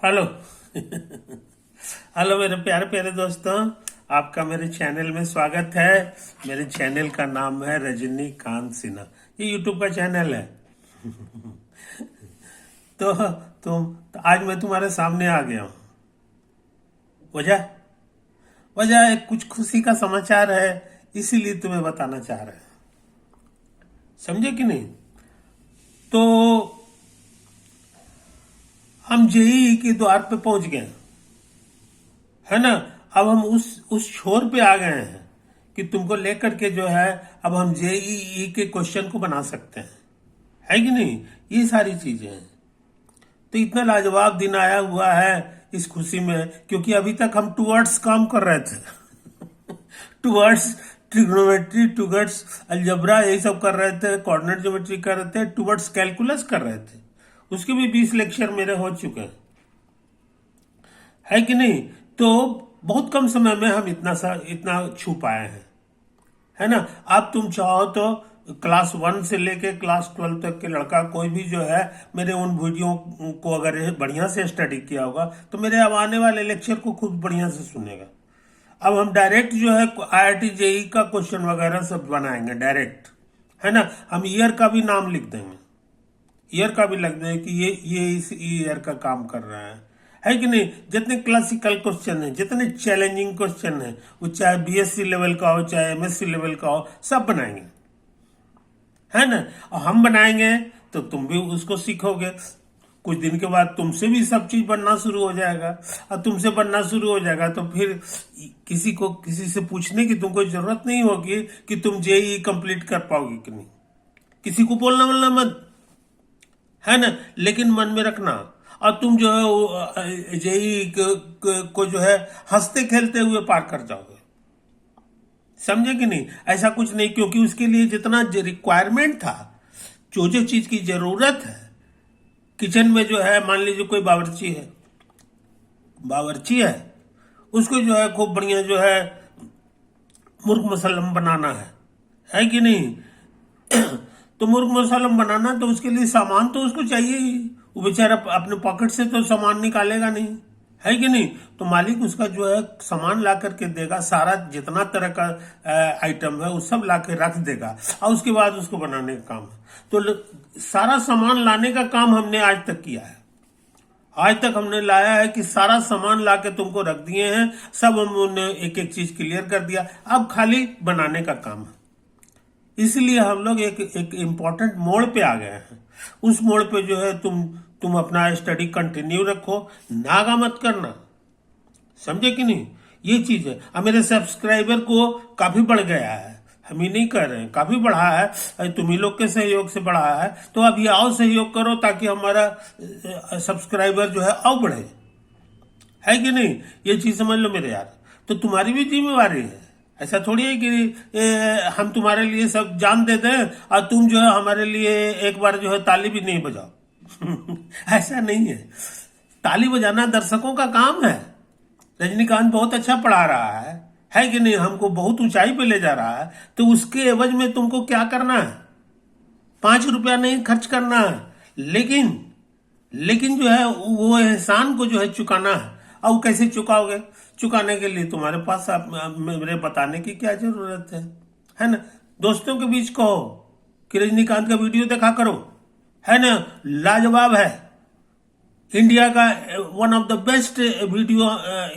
Hello. Hello मेरे प्यारे प्यारे दोस्तों, आपका मेरे चैनल में स्वागत है। मेरे चैनल का नाम है रजनीकांत सिन्हा। ये यूट्यूब का चैनल है। तो तो आज मैं तुम्हारे सामने आ गया हूँ। वजह वजह एक कुछ खुशी का समाचार है, इसीलिए तुम्हें बताना चाह रहे हैं। समझे कि नहीं? तो हम जेईई के द्वार पे पहुंच गए, है ना। अब हम उस छोर पे आ गए हैं कि तुमको लेकर के जो है, अब हम जेईई के क्वेश्चन को बना सकते हैं, है कि नहीं। ये सारी चीजें हैं। तो इतना लाजवाब दिन आया हुआ है इस खुशी में, क्योंकि अभी तक हम टूवर्ड्स काम कर रहे थे। टूवर्ड्स ट्रिग्नोमेट्री, टूवर्ड्स अलजबरा, यही सब कर रहे थे, कोऑर्डिनेट ज्योमेट्री कर रहे थे, टूवर्ड्स कैलकुलस कर रहे थे। उसके भी 20 लेक्चर मेरे हो चुके हैं, है कि नहीं। तो बहुत कम समय में हम इतना छू पाए हैं, है ना। अब तुम चाहो तो क्लास 1 से लेके क्लास 12 तक के लड़का कोई भी जो है, मेरे उन वीडियो को अगर बढ़िया से स्टडी किया होगा तो मेरे अब आने वाले लेक्चर को खूब बढ़िया से सुनेगा। अब हम डायरेक्ट जो है आईआईटी जेई का क्वेश्चन वगैरह सब बनाएंगे डायरेक्ट, है ना। हम ईयर का भी नाम लिख देंगे, ईयर का भी लिख देंगे कि ये इस ईयर का काम कर रहा है कि नहीं। जितने क्लासिकल क्वेश्चन है, जितने चैलेंजिंग क्वेश्चन है, वो चाहे बीएससी लेवल का हो, चाहे एमएससी लेवल का हो, सब बनाएंगे, है ना। और हम बनाएंगे तो तुम भी उसको सीखोगे। कुछ दिन के बाद तुमसे भी सब चीज बनना शुरू हो जाएगा, और तुमसे बनना शुरू हो जाएगा तो फिर किसी से पूछने की तुमको जरूरत नहीं होगी कि तुम जेईई कंप्लीट कर पाओगे कि नहीं। किसी को बोलना बोलना मत, है ना। लेकिन मन में रखना, और तुम जो है जेईई को जो है हंसते खेलते हुए पार कर जाओगे। समझे कि नहीं? ऐसा कुछ नहीं, क्योंकि उसके लिए जितना रिक्वायरमेंट था, जो जो चीज की जरूरत है किचन में, जो है मान लीजिए कोई बावर्ची है, उसको जो है खूब बढ़िया जो है मुर्ग मसलम बनाना है कि नहीं। तो मुर्ग मसलम बनाना, तो उसके लिए सामान तो उसको चाहिए ही। वो बेचारा अपने पॉकेट से तो सामान निकालेगा नहीं, है कि नहीं। तो मालिक उसका जो है सामान ला करके देगा, सारा जितना तरह का आइटम है वो सब ला के रख देगा, और उसके बाद उसको बनाने का काम है। तो सारा सामान लाने का काम हमने आज तक किया है। आज तक हमने लाया है कि सारा सामान ला के तुमको रख दिए हैं, सब हमने एक एक चीज क्लियर कर दिया, अब खाली बनाने का काम है। इसलिए हम लोग एक इम्पोर्टेंट मोड़ पे आ गए हैं। उस मोड़ पे जो है तुम अपना स्टडी कंटिन्यू रखो, नागा मत करना। समझे कि नहीं? ये चीज है। अब मेरे सब्सक्राइबर को काफी बढ़ गया है, हम ही नहीं कर रहे हैं, काफी बढ़ा है, तुम ही लोग के सहयोग से बढ़ा है। तो अब ये आओ सहयोग करो, ताकि हमारा सब्सक्राइबर जो है और बढ़े, है कि नहीं। ये चीज समझ लो मेरे यार। तो तुम्हारी भी जिम्मेवारी है। ऐसा थोड़ी है कि हम तुम्हारे लिए सब जान दे दें और तुम जो है हमारे लिए एक बार जो है ताली भी नहीं बजाओ। ऐसा नहीं है। ताली बजाना दर्शकों का काम है। रजनीकांत बहुत अच्छा पढ़ा रहा है कि नहीं, हमको बहुत ऊंचाई पे ले जा रहा है। तो उसके एवज में तुमको क्या करना है? 5 रुपया नहीं खर्च करना है, लेकिन जो है वो एहसान को जो है चुकाना है। अब कैसे चुकाओगे? चुकाने के लिए तुम्हारे पास मेरे बताने की क्या जरूरत है ना। दोस्तों के बीच कहो कि रजनीकांत का वीडियो देखा करो, है ना। लाजवाब है, इंडिया का one of the best video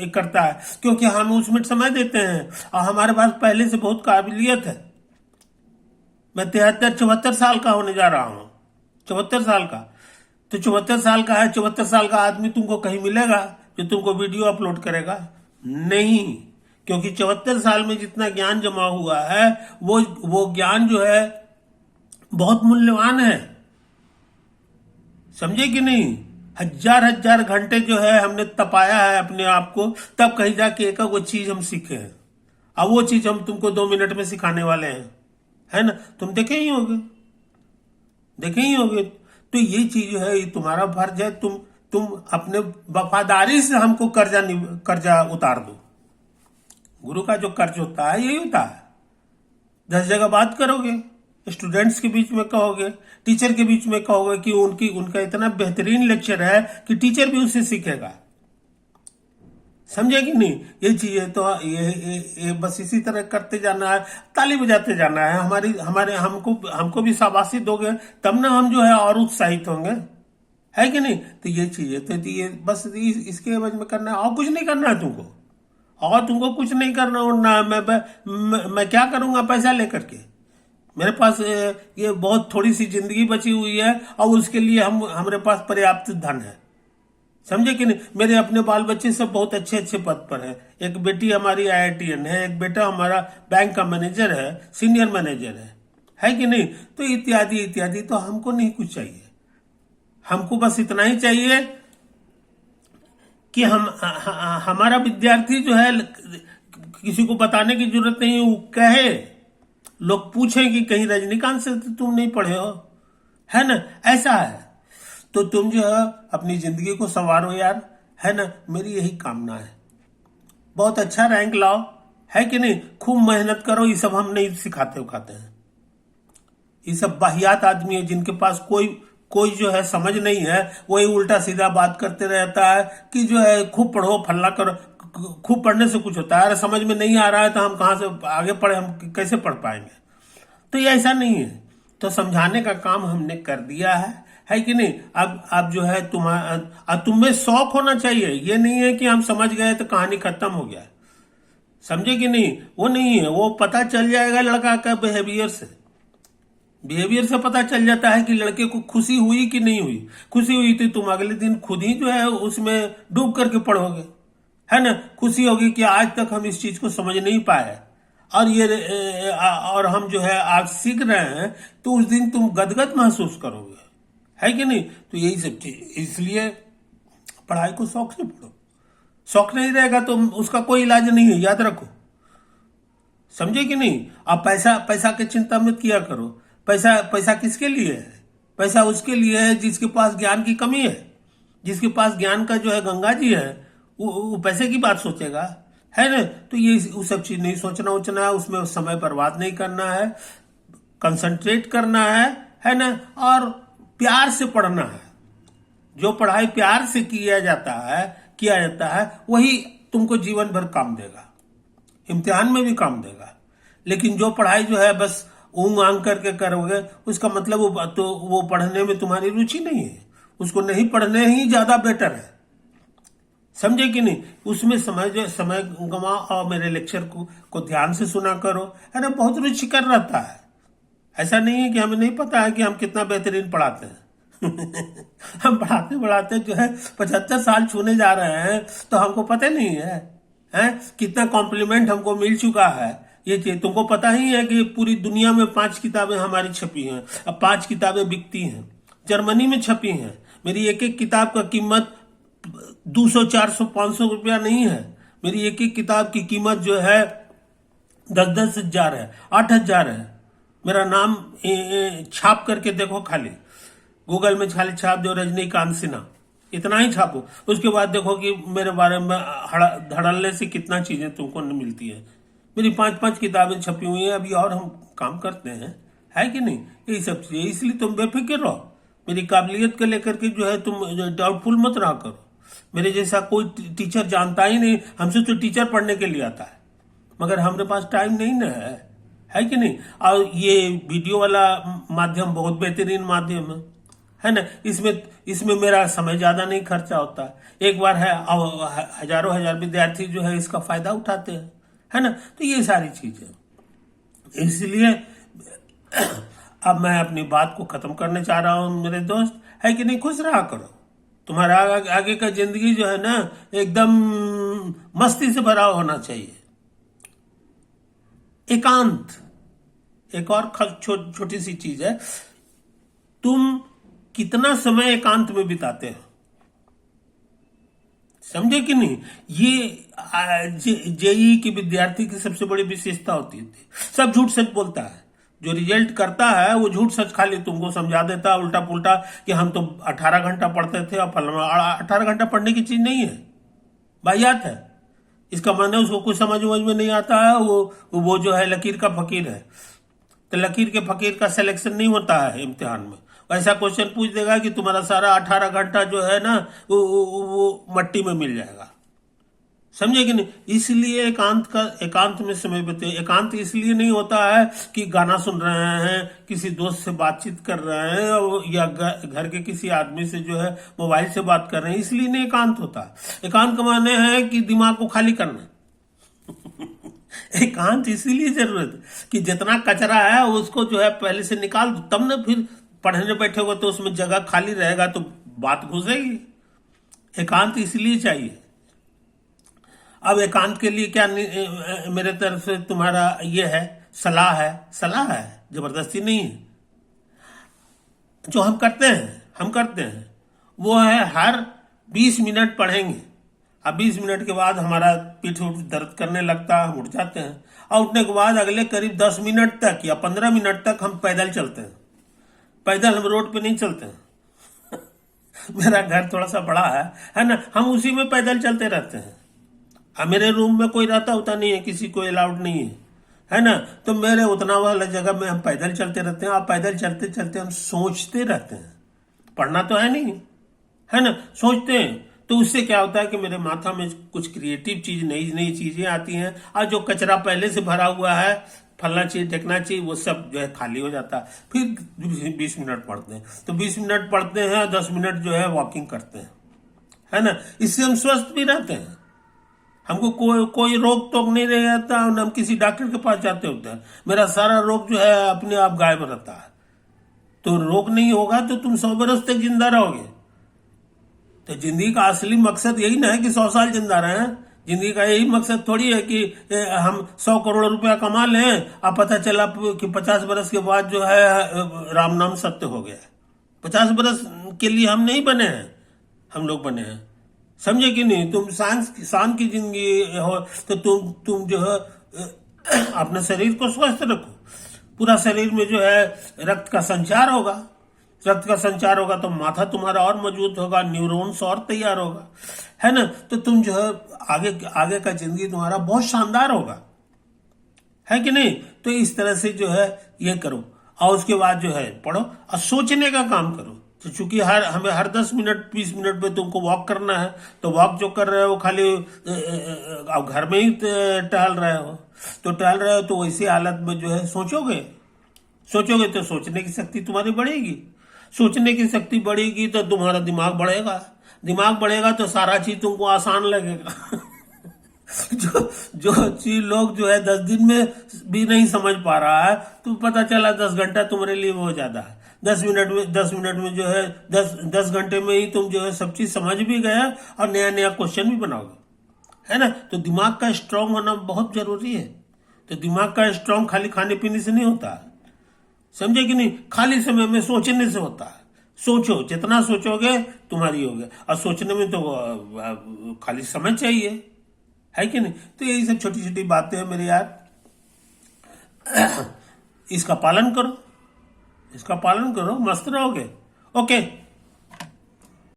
करता है, क्योंकि हम उसमें समय देते हैं और हमारे पास पहले से बहुत काबिलियत है। मैं 74 साल का होने जा रहा हूं, 74 साल का। तो 74 साल का है, 74 साल का आदमी तुमको कहीं मिलेगा जो तुमको वीडियो अपलोड करेगा? नहीं, क्योंकि 74 साल में जितना ज्ञान जमा हुआ है, वो ज्ञान जो है बहुत मूल्यवान है। समझे कि नहीं? हजार हजार घंटे जो है हमने तपाया है अपने आप को, तब कहीं जाके एक वो चीज हम सीखे हैं। अब वो चीज हम तुमको 2 मिनट में सिखाने वाले हैं, है ना। तुम देखे ही होगे। तो ये चीज जो है, ये तुम्हारा फर्ज है। तुम अपने वफादारी से हमको कर्जा उतार दो। गुरु का जो कर्ज होता है यही होता है। 10 जगह बात करोगे स्टूडेंट्स के बीच में कहोगे, टीचर के बीच में कहोगे कि उनका इतना बेहतरीन लेक्चर है कि टीचर भी उससे सीखेगा। समझे कि नहीं? ये चीजें तो ये बस इसी तरह करते जाना है, ताली बजाते जाना है। हमारे हमको भी शाबाशी दोगे तब ना हम जो है और उत्साहित होंगे, है कि नहीं? तो ये चीजें तो ये बस इसके एवज में करना है, और कुछ नहीं करना है तुमको, और तुमको कुछ नहीं करना। और ना मैं क्या करूंगा पैसा लेकर के? मेरे पास ये बहुत थोड़ी सी जिंदगी बची हुई है, और उसके लिए हमारे पास पर्याप्त धन है। समझे कि नहीं? मेरे अपने बाल बच्चे सब बहुत अच्छे अच्छे पद पर है। एक बेटी हमारी IITN है, एक बेटा हमारा बैंक का मैनेजर है, सीनियर मैनेजर है कि नहीं? तो इत्यादि इत्यादि। तो हमको नहीं कुछ चाहिए, हमको बस इतना ही चाहिए कि हमारा विद्यार्थी जो है, किसी को बताने की जरूरत नहीं, वो कहे, लोग पूछें कि कहीं रजनीकांत से तो तुम नहीं पढ़े हो, है ना? ऐसा है। तो तुम जो है अपनी जिंदगी को संवारो यार, है ना? मेरी यही कामना है। बहुत अच्छा रैंक लाओ, है कि नहीं? खूब मेहनत करो। ये सब हम नहीं सिखाते उखाते हैं। ये सब वाहियात आदमी है जिनके पास कोई जो है समझ नहीं है, वही उल्टा सीधा बात करते रहता है कि जो है खूब पढ़ो, फल्ला करो। खूब पढ़ने से कुछ होता है? अरे समझ में नहीं आ रहा है तो हम कहां से आगे पढ़े, हम कैसे पढ़ पाएंगे? तो ये ऐसा नहीं है। तो समझाने का काम हमने कर दिया है कि नहीं? अब जो है तुम में शौक होना चाहिए। ये नहीं है कि हम समझ गए तो कहानी खत्म हो गया। समझे कि नहीं? वो नहीं है। वो पता चल जाएगा लड़का का बिहेवियर से पता चल जाता है कि लड़के को खुशी हुई कि नहीं हुई। खुशी हुई तो तुम अगले दिन खुद ही जो है उसमें डूब करके पढ़ोगे, है ना? खुशी होगी कि आज तक हम इस चीज को समझ नहीं पाए, और हम जो है आज सीख रहे हैं, तो उस दिन तुम गदगद महसूस करोगे, है कि नहीं? तो यही सब चीज। इसलिए पढ़ाई को शौक से पढ़ो। शौक नहीं रहेगा तो उसका कोई इलाज नहीं है, याद रखो। समझे कि नहीं? अब पैसा की चिंता मत किया करो। पैसा किसके लिए है? पैसा उसके लिए है जिसके पास ज्ञान की कमी है। जिसके पास ज्ञान का जो है गंगा जी है, वो पैसे की बात सोचेगा, है ना? तो ये वो सब चीज नहीं सोचना है, उसमें समय बर्बाद नहीं करना है, कंसंट्रेट करना है ना? और प्यार से पढ़ना है। जो पढ़ाई प्यार से किया जाता है वही तुमको जीवन भर काम देगा, इम्तिहान में भी काम देगा। लेकिन जो पढ़ाई जो है बस ऊंग आंग करके करोगे, उसका मतलब वो पढ़ने में तुम्हारी रुचि नहीं है। उसको नहीं पढ़ने ही ज्यादा बेटर है। समझे कि नहीं? उसमें समय गंवा और मेरे लेक्चर को ध्यान से सुना करो, है ना? बहुत रुचिकर रहता है। ऐसा नहीं है कि हमें नहीं पता है कि हम कितना बेहतरीन पढ़ाते हैं। हम पढ़ाते जो है 75 साल छूने जा रहे हैं, तो हमको पता नहीं है कितना कॉम्प्लीमेंट हमको मिल चुका है। ये चीज तुमको पता ही है कि पूरी दुनिया में 5 किताबें हमारी छपी हैं। अब 5 किताबें बिकती हैं, जर्मनी में छपी हैं। मेरी एक एक किताब का कीमत 200, 400, 500 रुपया नहीं है। मेरी एक एक किताब की कीमत जो है 10-10 हजार है, 8 हजार है। मेरा नाम छाप करके देखो, खाली गूगल में खाली छाप दो रजनीकांत सिन्हा, इतना ही छापो। उसके बाद देखो कि मेरे बारे में धड़ल्ले से कितना चीजें तुमको मिलती है। मेरी 5-5 किताबें छपी हुई हैं अभी, और हम काम करते हैं, है कि नहीं? यही सब चीजें। इसलिए तुम बेफिक्र रहो। मेरी काबिलियत को लेकर के जो है तुम डाउटफुल मत रहा करो। मेरे जैसा कोई टीचर जानता ही नहीं। हमसे तो टीचर पढ़ने के लिए आता है, मगर हमारे पास टाइम नहीं ना है कि नहीं? और ये वीडियो वाला माध्यम बहुत बेहतरीन माध्यम है ना? इसमें मेरा समय ज्यादा नहीं खर्चा होता। एक बार है, हजारों हजार विद्यार्थी जो है इसका फायदा उठाते हैं, है ना? तो ये सारी चीजें। इसलिए अब मैं अपनी बात को खत्म करने चाह रहा हूं मेरे दोस्त, है कि नहीं? खुश रहा करो। तुम्हारा आगे का जिंदगी जो है ना एकदम मस्ती से भरा होना चाहिए। एकांत एक और छोटी सी चीज है। तुम कितना समय एकांत में बिताते हो? समझे कि नहीं? ये जेई के विद्यार्थी की सबसे बड़ी विशेषता होती है। सब झूठ सच बोलता है। जो रिजल्ट करता है वो झूठ सच खाली तुमको समझा देता है उल्टा पुल्टा कि हम तो 18 घंटा पढ़ते थे और फलाना। 18 घंटा पढ़ने की चीज नहीं है, वाहियात है। इसका मतलब उसको कुछ समझ में नहीं आता है, वो जो है लकीर का फकीर है। तो लकीर के फकीर का सिलेक्शन नहीं होता है इम्तिहान में। ऐसा क्वेश्चन पूछ देगा कि तुम्हारा सारा 18 घंटा जो है ना वो मट्टी में मिल जाएगा। समझे कि नहीं? इसलिए एकांत में समय बिताओ। एकांत इसलिए नहीं होता है कि गाना सुन रहे हैं, किसी दोस्त से बातचीत कर रहे हैं, या घर के किसी आदमी से जो है मोबाइल से बात कर रहे हैं, इसलिए नहीं एकांत होता। एकांत का माने है कि दिमाग को खाली करना। एकांत इसीलिए जरूरत है कि जितना कचरा है उसको जो है पहले से निकाल दो, तब ना फिर पढ़ने बैठोगे तो उसमें जगह खाली रहेगा तो बात घुसेगी। एकांत इसलिए चाहिए। अब एकांत के लिए क्या मेरे तरफ से तुम्हारा ये है, सलाह है, जबरदस्ती नहीं है। जो हम करते हैं वो है हर 20 मिनट पढ़ेंगे। अब 20 मिनट के बाद हमारा पीठ दर्द करने लगता है, हम उठ जाते हैं, और उठने के बाद अगले करीब 10 मिनट तक या 15 मिनट तक हम पैदल चलते हैं। पैदल हम रोड पे नहीं चलते हैं। मेरा घर थोड़ा सा बड़ा है ना, हम उसी में पैदल चलते रहते हैं। अब मेरे रूम में कोई रहता होता नहीं है, किसी को अलाउड नहीं है ना, तो मेरे उतना वाला जगह में हम पैदल चलते रहते हैं। आप पैदल चलते चलते हम सोचते रहते हैं, पढ़ना तो है नहीं, है ना, सोचते हैं। तो उससे क्या होता है कि मेरे माथा में कुछ क्रिएटिव चीज, नई नई चीजें आती हैं, और जो कचरा पहले से भरा हुआ है, फलना चाहिए देखना चाहिए, वो सब जो है खाली हो जाता है। फिर 20 मिनट पढ़ते हैं, तो 20 मिनट पढ़ते हैं, 10 मिनट जो है वॉकिंग करते हैं, है ना। इससे हम स्वस्थ भी रहते हैं, हमको कोई रोग टोक नहीं रह जाता, और हम किसी डॉक्टर के पास जाते होते हैं। मेरा सारा रोग जो है अपने आप गायब रहता है। तो रोग नहीं होगा तो तुम 100 बरस तक जिंदा रहोगे। तो जिंदगी का असली मकसद यही ना है कि 100 साल जिंदा रहें। जिंदगी का यही मकसद थोड़ी है कि हम 100 करोड़ रुपया कमा लें, अब पता चला कि 50 बरस के बाद जो है राम नाम सत्य हो गया। 50 बरस के लिए हम नहीं बने हैं, हम लोग बने हैं। समझे कि नहीं? तुम शान की जिंदगी हो तो तुम जो है अपने शरीर को स्वस्थ रखो। पूरा शरीर में जो है रक्त का संचार होगा। रक्त का संचार होगा तो माथा तुम्हारा और मजबूत होगा, न्यूरॉन्स और तैयार होगा, है ना। तो तुम जो है आगे का जिंदगी तुम्हारा बहुत शानदार होगा, है कि नहीं? तो इस तरह से जो है ये करो, और उसके बाद जो है पढ़ो और सोचने का काम करो। तो चूंकि हमें हर 10 मिनट 20 मिनट पे तुमको वॉक करना है, तो वॉक जो कर रहे हो खाली अब घर में ही टहल रहे हो, तो वैसी हालत में जो है सोचोगे तो सोचने की शक्ति तुम्हारी बढ़ेगी। सोचने की शक्ति बढ़ेगी तो तुम्हारा दिमाग बढ़ेगा तो सारा चीज तुमको आसान लगेगा। जो चीज लोग जो है 10 दिन में भी नहीं समझ पा रहा है, तो पता चला 10 घंटा तुम्हारे लिए बहुत ज्यादा है। 10 मिनट में जो है 10 घंटे में ही तुम जो है सब चीज समझ भी गए और नया क्वेश्चन भी बनाओगे, है ना। तो दिमाग का स्ट्रांग होना बहुत जरूरी है। तो दिमाग का स्ट्रांग खाली खाने पीने से नहीं होता, समझे कि नहीं? खाली समय में सोचने से होता है। सोचो, जितना सोचोगे तुम्हारी होगा, और सोचने में तो खाली समय चाहिए, है कि नहीं? तो यही सब छोटी छोटी बातें हैं मेरे यार, इसका पालन करो, मस्त रहोगे। ओके।